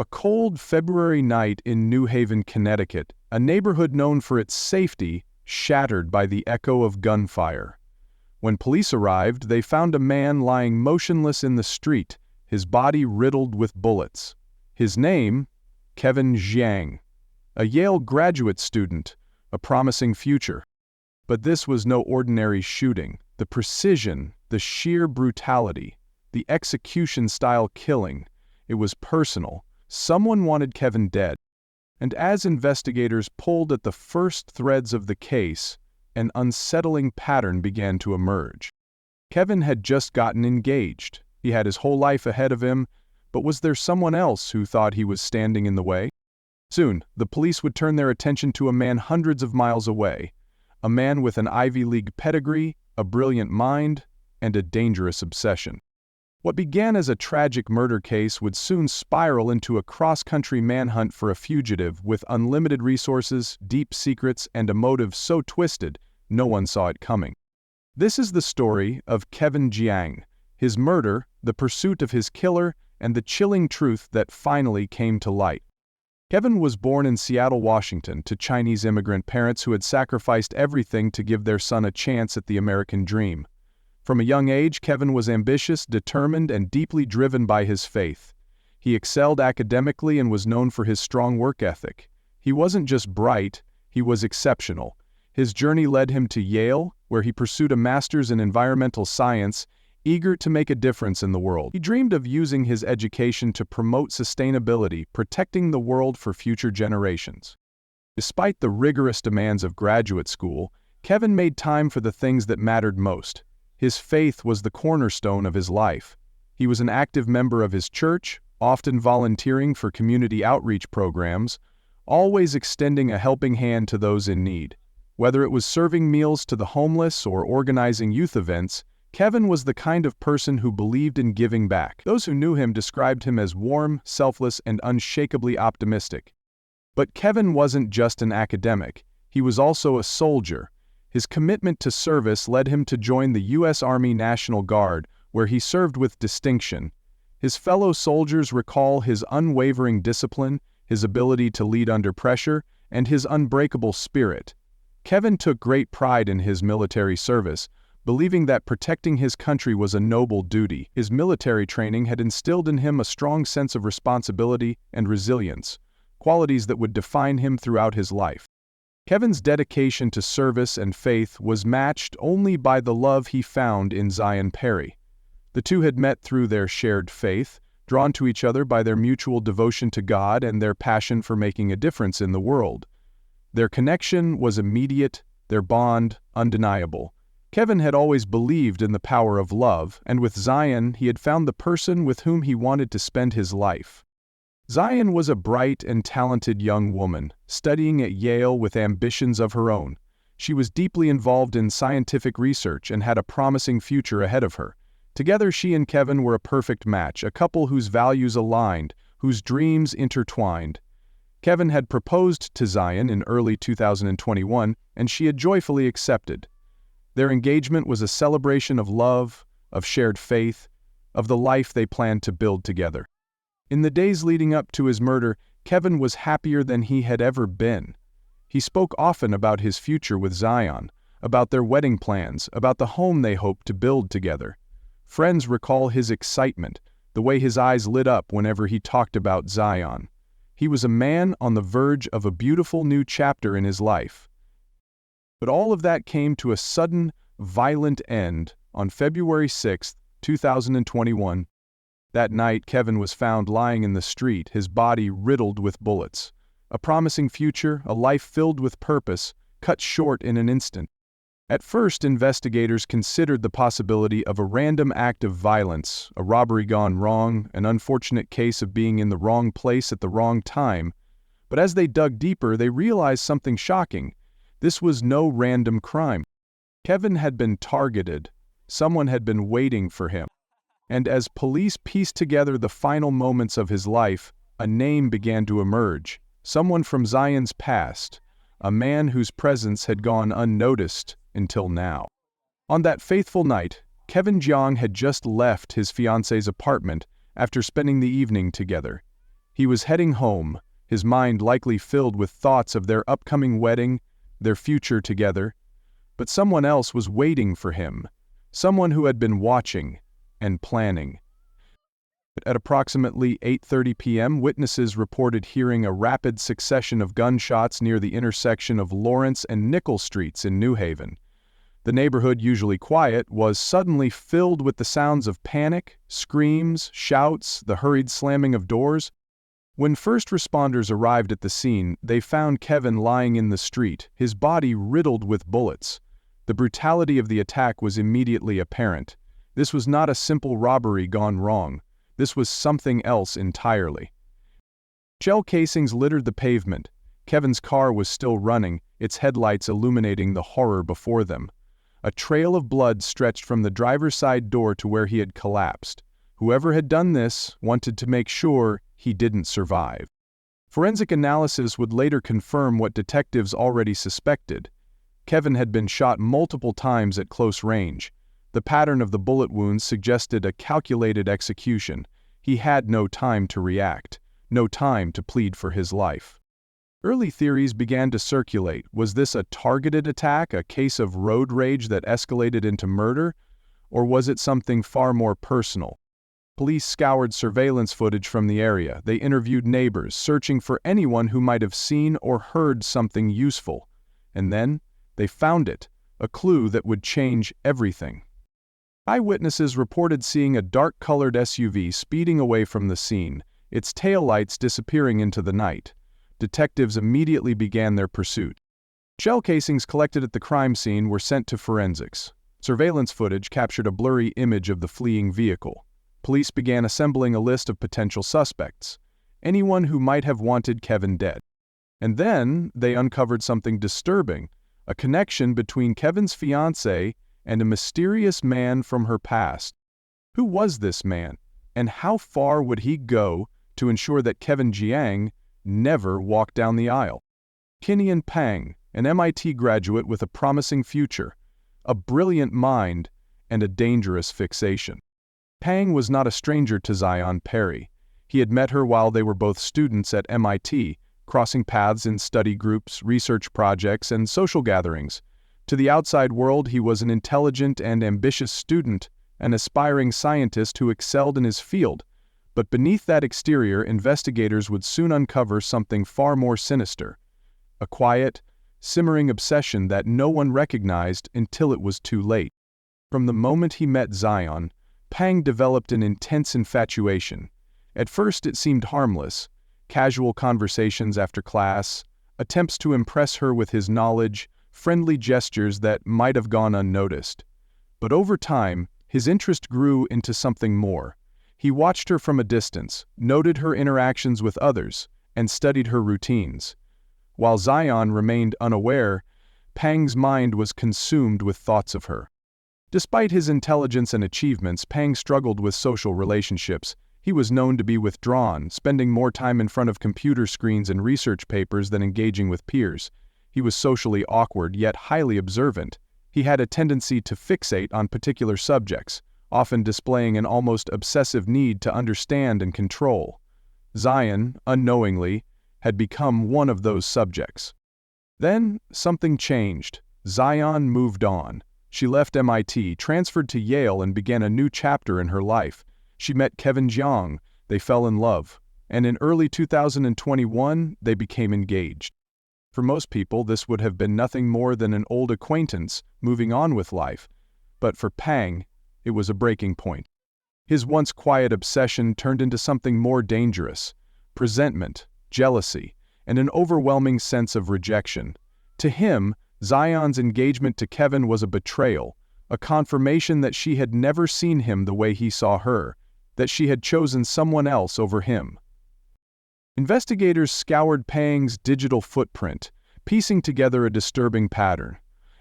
A cold February night in New Haven, Connecticut, a neighborhood known for its safety, shattered by the echo of gunfire. When police arrived, they found a man lying motionless in the street, his body riddled with bullets. His name? Kevin Jiang, a Yale graduate student, a promising future. But this was no ordinary shooting. The precision, the sheer brutality, the execution-style killing, it was personal. Someone wanted Kevin dead. And as investigators pulled at the first threads of the case, an unsettling pattern began to emerge. Kevin had just gotten engaged. He had his whole life ahead of him, but was there someone else who thought he was standing in the way? Soon, the police would turn their attention to a man hundreds of miles away, a man with an Ivy League pedigree, a brilliant mind, and a dangerous obsession. What began as a tragic murder case would soon spiral into a cross-country manhunt for a fugitive with unlimited resources, deep secrets, and a motive so twisted no one saw it coming. This is the story of Kevin Jiang, his murder, the pursuit of his killer, and the chilling truth that finally came to light. Kevin was born in Seattle, Washington, to Chinese immigrant parents who had sacrificed everything to give their son a chance at the American dream. From a young age, Kevin was ambitious, determined, and deeply driven by his faith. He excelled academically and was known for his strong work ethic. He wasn't just bright, he was exceptional. His journey led him to Yale, where he pursued a master's in environmental science, eager to make a difference in the world. He dreamed of using his education to promote sustainability, protecting the world for future generations. Despite the rigorous demands of graduate school, Kevin made time for the things that mattered most. His faith was the cornerstone of his life. He was an active member of his church, often volunteering for community outreach programs, always extending a helping hand to those in need. Whether it was serving meals to the homeless or organizing youth events, Kevin was the kind of person who believed in giving back. Those who knew him described him as warm, selfless, and unshakably optimistic. But Kevin wasn't just an academic. He was also a soldier. His commitment to service led him to join the U.S. Army National Guard, where he served with distinction. His fellow soldiers recall his unwavering discipline, his ability to lead under pressure, and his unbreakable spirit. Kevin took great pride in his military service, believing that protecting his country was a noble duty. His military training had instilled in him a strong sense of responsibility and resilience, qualities that would define him throughout his life. Kevin's dedication to service and faith was matched only by the love he found in Zion Perry. The two had met through their shared faith, drawn to each other by their mutual devotion to God and their passion for making a difference in the world. Their connection was immediate, their bond undeniable. Kevin had always believed in the power of love, and with Zion, he had found the person with whom he wanted to spend his life. Zion was a bright and talented young woman, studying at Yale with ambitions of her own. She was deeply involved in scientific research and had a promising future ahead of her. Together, she and Kevin were a perfect match, a couple whose values aligned, whose dreams intertwined. Kevin had proposed to Zion in early 2021, and she had joyfully accepted. Their engagement was a celebration of love, of shared faith, of the life they planned to build together. In the days leading up to his murder, Kevin was happier than he had ever been. He spoke often about his future with Zion, about their wedding plans, about the home they hoped to build together. Friends recall his excitement, the way his eyes lit up whenever he talked about Zion. He was a man on the verge of a beautiful new chapter in his life. But all of that came to a sudden, violent end on February 6, 2021. That night, Kevin was found lying in the street, his body riddled with bullets. A promising future, a life filled with purpose, cut short in an instant. At first, investigators considered the possibility of a random act of violence, a robbery gone wrong, an unfortunate case of being in the wrong place at the wrong time. But as they dug deeper, they realized something shocking. This was no random crime. Kevin had been targeted. Someone had been waiting for him. And as police pieced together the final moments of his life, a name began to emerge. Someone from Zion's past, a man whose presence had gone unnoticed until now. On that fateful night, Kevin Jiang had just left his fiancée's apartment after spending the evening together. He was heading home, his mind likely filled with thoughts of their upcoming wedding, their future together. But someone else was waiting for him, someone who had been watching and planning. At approximately 8:30 p.m., witnesses reported hearing a rapid succession of gunshots near the intersection of Lawrence and Nickel Streets in New Haven. The neighborhood, usually quiet, was suddenly filled with the sounds of panic, screams, shouts, the hurried slamming of doors. When first responders arrived at the scene, they found Kevin lying in the street, his body riddled with bullets. The brutality of the attack was immediately apparent. This was not a simple robbery gone wrong. This was something else entirely. Shell casings littered the pavement. Kevin's car was still running, its headlights illuminating the horror before them. A trail of blood stretched from the driver's side door to where he had collapsed. Whoever had done this wanted to make sure he didn't survive. Forensic analysis would later confirm what detectives already suspected. Kevin had been shot multiple times at close range. The pattern of the bullet wounds suggested a calculated execution. He had no time to react, no time to plead for his life. Early theories began to circulate. Was this a targeted attack, a case of road rage that escalated into murder? Or was it something far more personal? Police scoured surveillance footage from the area. They interviewed neighbors, searching for anyone who might have seen or heard something useful. And then, they found it, a clue that would change everything. Eyewitnesses reported seeing a dark-colored SUV speeding away from the scene, its taillights disappearing into the night. Detectives immediately began their pursuit. Shell casings collected at the crime scene were sent to forensics. Surveillance footage captured a blurry image of the fleeing vehicle. Police began assembling a list of potential suspects, anyone who might have wanted Kevin dead. And then they uncovered something disturbing, a connection between Kevin's fiancée and a mysterious man from her past. Who was this man, and how far would he go to ensure that Kevin Jiang never walked down the aisle? Kinian Pang, an MIT graduate with a promising future, a brilliant mind, and a dangerous fixation. Pang was not a stranger to Zion Perry. He had met her while they were both students at MIT, crossing paths in study groups, research projects, and social gatherings. To the outside world, he was an intelligent and ambitious student, an aspiring scientist who excelled in his field. But beneath that exterior, investigators would soon uncover something far more sinister. A quiet, simmering obsession that no one recognized until it was too late. From the moment he met Zion, Pang developed an intense infatuation. At first it seemed harmless, casual conversations after class, attempts to impress her with his knowledge, friendly gestures that might have gone unnoticed. But over time, his interest grew into something more. He watched her from a distance, noted her interactions with others, and studied her routines. While Zion remained unaware, Pang's mind was consumed with thoughts of her. Despite his intelligence and achievements, Pang struggled with social relationships. He was known to be withdrawn, spending more time in front of computer screens and research papers than engaging with peers. He was socially awkward yet highly observant. He had a tendency to fixate on particular subjects, often displaying an almost obsessive need to understand and control. Zion, unknowingly, had become one of those subjects. Then, something changed. Zion moved on. She left MIT, transferred to Yale, and began a new chapter in her life. She met Kevin Jiang, they fell in love, and in early 2021, they became engaged. For most people, this would have been nothing more than an old acquaintance moving on with life. But for Pang, it was a breaking point. His once quiet obsession turned into something more dangerous: presentiment, jealousy, and an overwhelming sense of rejection. To him, Zion's engagement to Kevin was a betrayal, a confirmation that she had never seen him the way he saw her, that she had chosen someone else over him. Investigators scoured Pang's digital footprint, piecing together a disturbing pattern.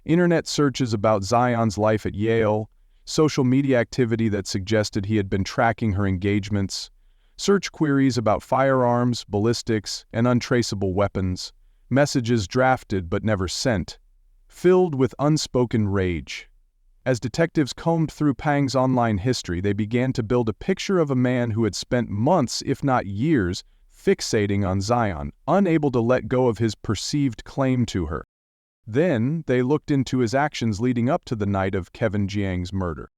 Internet searches about Zion's life at Yale, social media activity that suggested he had been tracking her engagements, search queries about firearms, ballistics, and untraceable weapons, messages drafted but never sent, filled with unspoken rage. As detectives combed through Pang's online history, they began to build a picture of a man who had spent months, if not years, fixating on Zion, unable to let go of his perceived claim to her. Then, they looked into his actions leading up to the night of Kevin Jiang's murder.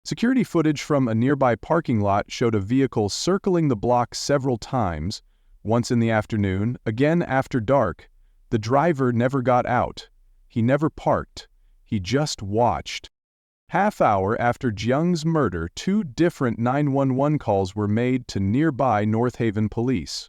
Security footage from a nearby parking lot showed a vehicle circling the block several times, once in the afternoon, again after dark. The driver never got out. He never parked. He just watched. Half-hour after Jiang's murder, 2 different 911 calls were made to nearby North Haven police.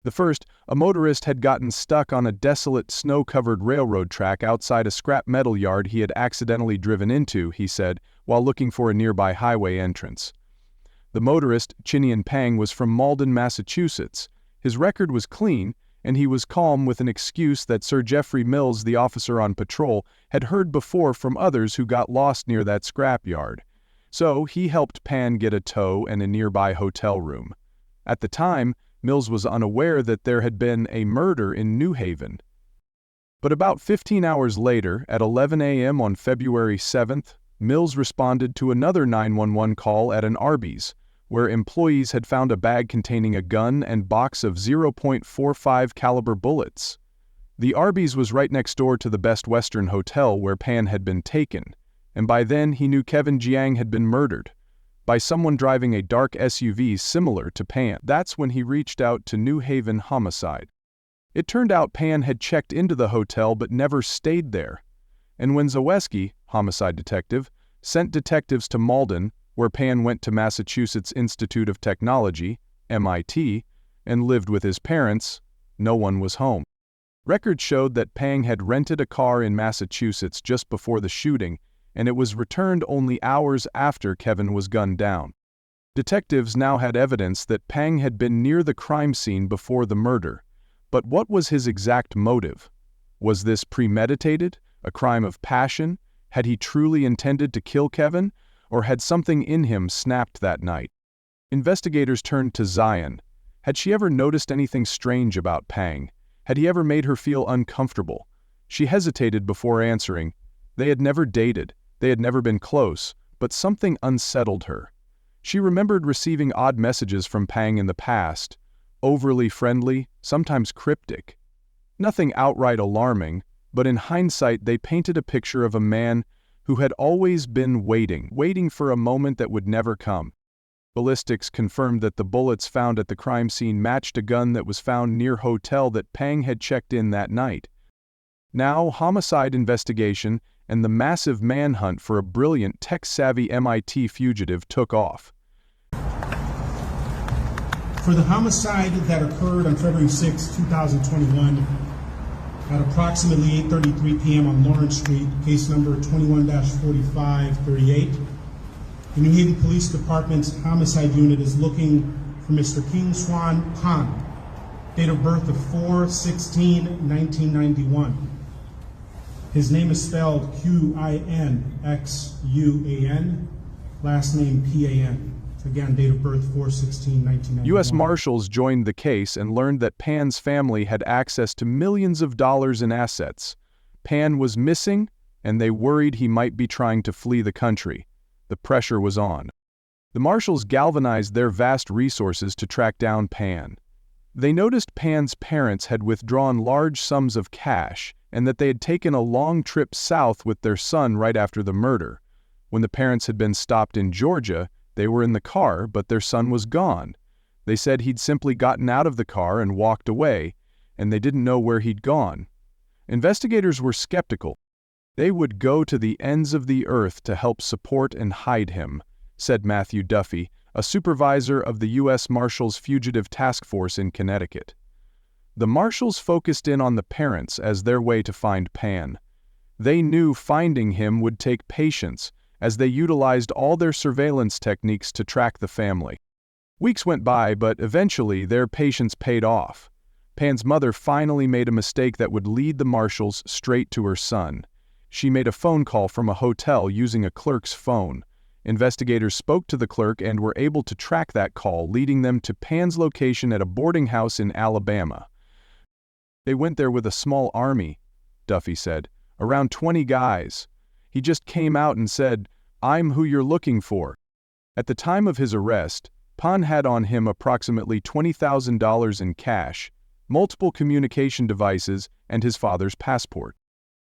The first, a motorist had gotten stuck on a desolate, snow-covered railroad track outside a scrap metal yard he had accidentally driven into, he said, while looking for a nearby highway entrance. The motorist, Chinian Pang, was from Malden, Massachusetts. His record was clean, and he was calm with an excuse that Sir Geoffrey Mills, the officer on patrol, had heard before from others who got lost near that scrapyard. So he helped Pan get a tow and a nearby hotel room. At the time, Mills was unaware that there had been a murder in New Haven. But about 15 hours later, at 11 a.m. on February 7th, Mills responded to another 911 call at an Arby's, where employees had found a bag containing a gun and box of .45 caliber bullets. The Arby's was right next door to the Best Western Hotel where Pan had been taken, and by then he knew Kevin Jiang had been murdered by someone driving a dark SUV similar to Pan. That's when he reached out to New Haven Homicide. It turned out Pan had checked into the hotel but never stayed there. And when Zaweski, homicide detective, sent detectives to Malden, where Pan went to Massachusetts Institute of Technology, MIT, and lived with his parents, no one was home. Records showed that Pang had rented a car in Massachusetts just before the shooting, and it was returned only hours after Kevin was gunned down. Detectives now had evidence that Pang had been near the crime scene before the murder. But what was his exact motive? Was this premeditated? A crime of passion? Had he truly intended to kill Kevin? Or had something in him snapped that night? Investigators turned to Zion. Had she ever noticed anything strange about Pang? Had he ever made her feel uncomfortable? She hesitated before answering. They had never dated. They had never been close, but something unsettled her. She remembered receiving odd messages from Pang in the past, overly friendly, sometimes cryptic. Nothing outright alarming, but in hindsight they painted a picture of a man who had always been waiting for a moment that would never come. Ballistics confirmed that the bullets found at the crime scene matched a gun that was found near hotel that Pang had checked in that night. Now, homicide investigation and the massive manhunt for a brilliant, tech-savvy MIT fugitive took off. For the homicide that occurred on February 6, 2021, at approximately 8:33 p.m. on Lawrence Street, case number 21-4538, the New Haven Police Department's homicide unit is looking for Mr. King Swan Han, date of birth of 4/16/1991. His name is spelled Quinxuan, last name Pan. Again, date of birth 4/16/1991. U.S. Marshals joined the case and learned that Pan's family had access to millions of dollars in assets. Pan was missing, and they worried he might be trying to flee the country. The pressure was on. The Marshals galvanized their vast resources to track down Pan. They noticed Pan's parents had withdrawn large sums of cash and that they had taken a long trip south with their son right after the murder. When the parents had been stopped in Georgia, they were in the car, but their son was gone. They said he'd simply gotten out of the car and walked away, and they didn't know where he'd gone. Investigators were skeptical. They would go to the ends of the earth to help support and hide him, said Matthew Duffy, a supervisor of the U.S. Marshals Fugitive Task Force in Connecticut. The Marshals focused in on the parents as their way to find Pan. They knew finding him would take patience, as they utilized all their surveillance techniques to track the family. Weeks went by, but eventually their patience paid off. Pan's mother finally made a mistake that would lead the Marshals straight to her son. She made a phone call from a hotel using a clerk's phone. Investigators spoke to the clerk and were able to track that call, leading them to Pan's location at a boarding house in Alabama. They went there with a small army, Duffy said, around 20 guys. He just came out and said, "I'm who you're looking for." At the time of his arrest, Pan had on him approximately $20,000 in cash, multiple communication devices, and his father's passport.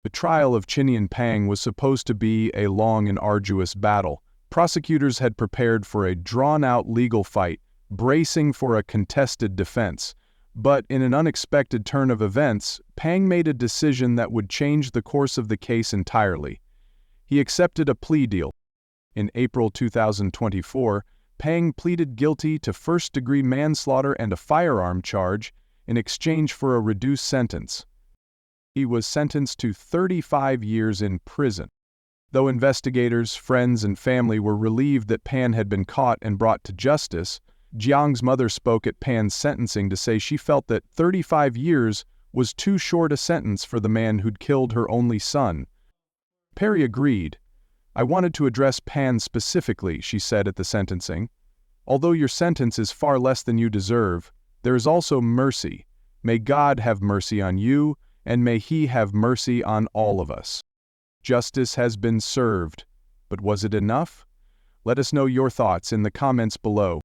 The trial of Chinian Pang was supposed to be a long and arduous battle. Prosecutors had prepared for a drawn-out legal fight, bracing for a contested defense. But in an unexpected turn of events, Pang made a decision that would change the course of the case entirely. He accepted a plea deal. In April 2024, Pang pleaded guilty to first-degree manslaughter and a firearm charge in exchange for a reduced sentence. He was sentenced to 35 years in prison. Though investigators, friends, and family were relieved that Pan had been caught and brought to justice, Jiang's mother spoke at Pan's sentencing to say she felt that 35 years was too short a sentence for the man who'd killed her only son. Perry agreed. "I wanted to address Pan specifically," she said at the sentencing. "Although your sentence is far less than you deserve, there is also mercy. May God have mercy on you, and may He have mercy on all of us. Justice has been served. But was it enough? Let us know your thoughts in the comments below.